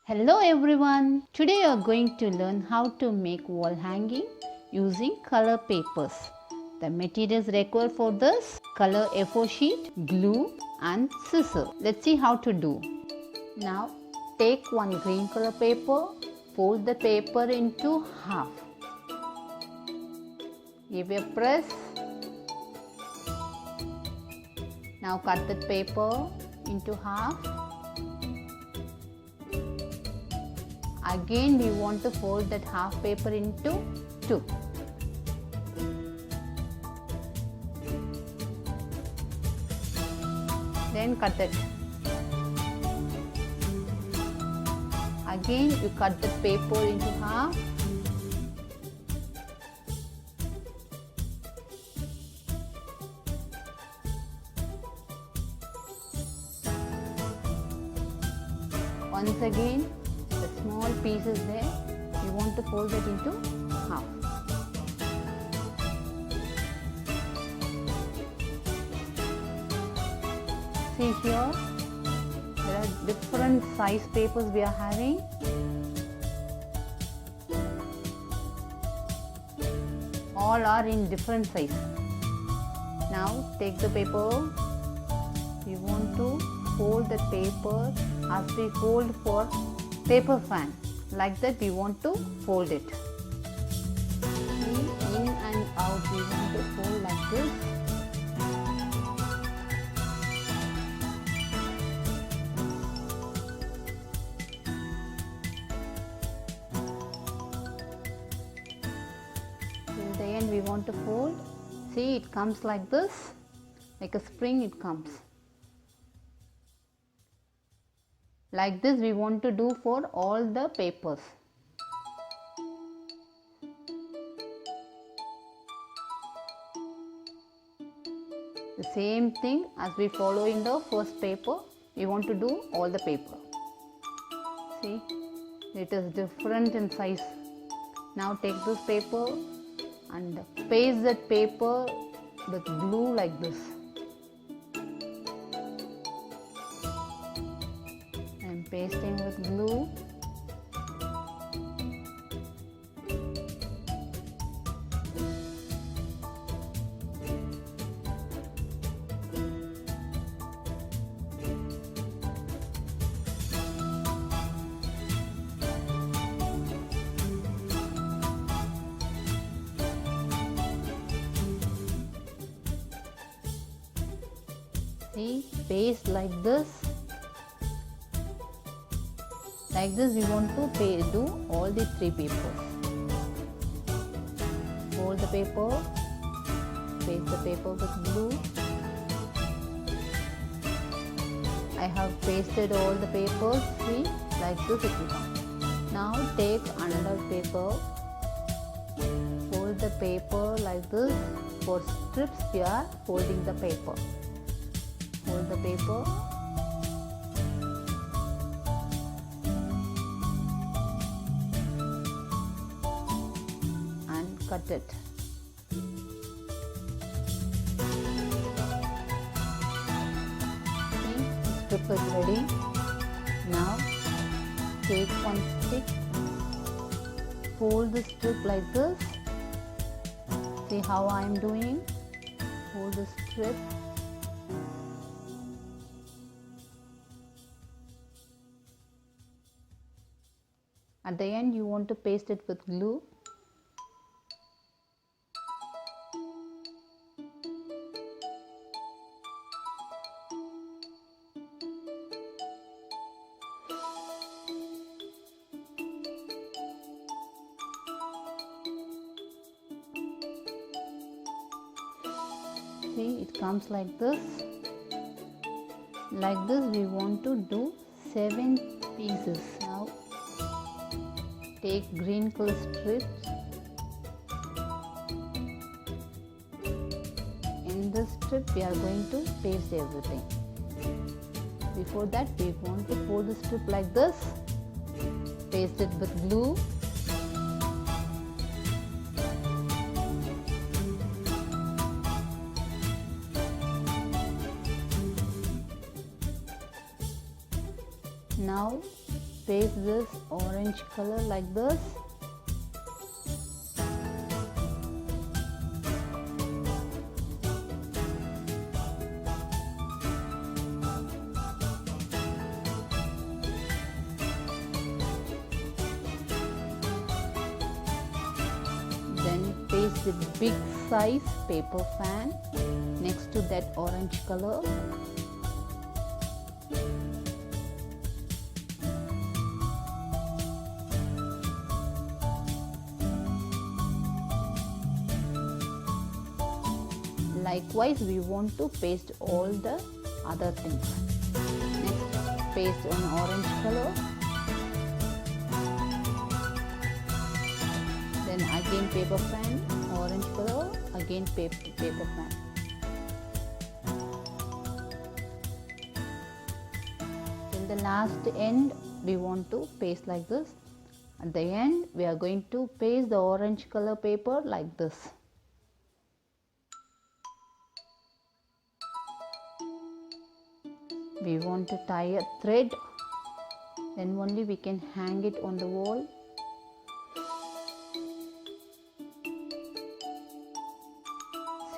Hello everyone! Today you are going to learn how to make wall hanging using color papers. The materials required for this: color A4 sheet, glue and scissors. Let's see how to do. Now take one green color paper, fold the paper into half. Give a press. Now cut the paper into half. Again we want to fold that half paper into two. Then cut it. Again you cut the paper into half. Once again, the small pieces there, you want to fold it into half. See here, there are different size papers we are having. All are in different size. Now take the paper. You want to fold the paper as we fold for paper fan. Like that we want to fold it. In and out we want to fold like this. Till the end we want to fold. See, it comes like this. Like a spring it comes. Like this we want to do for all the papers. The same thing as we follow in the first paper, we want to do all the paper. See, it is different in size. Now take this paper and paste that paper with glue like this. Pasting with glue. See, paste like this. Like this we want to do all the three papers. Fold the paper, paste the paper with glue. I have pasted all the papers, see, like this it will come. Now take another paper, fold the paper like this. For strips we are folding the paper. Fold the paper. Cut it. Okay, strip is ready. Now take one stick, fold the strip like this. See how I am doing? Fold the strip. At the end you want to paste it with glue. See, it comes like this. Like this we want to do 7 pieces. Now take green color strips. In this strip we are going to paste everything. Before that we want to fold the strip like this. Paste it with glue. Now paste this orange color like this. Then paste the big size paper fan next to that orange color. Likewise, we want to paste all the other things. Next, paste on orange color. Then again paper fan, orange color, again paper fan. Till the last end, we want to paste like this. At the end, we are going to paste the orange color paper like this. We want to tie a thread, then only we can hang it on the wall.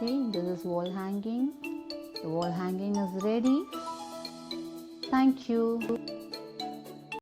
See, this is wall hanging. The wall hanging is ready. Thank you.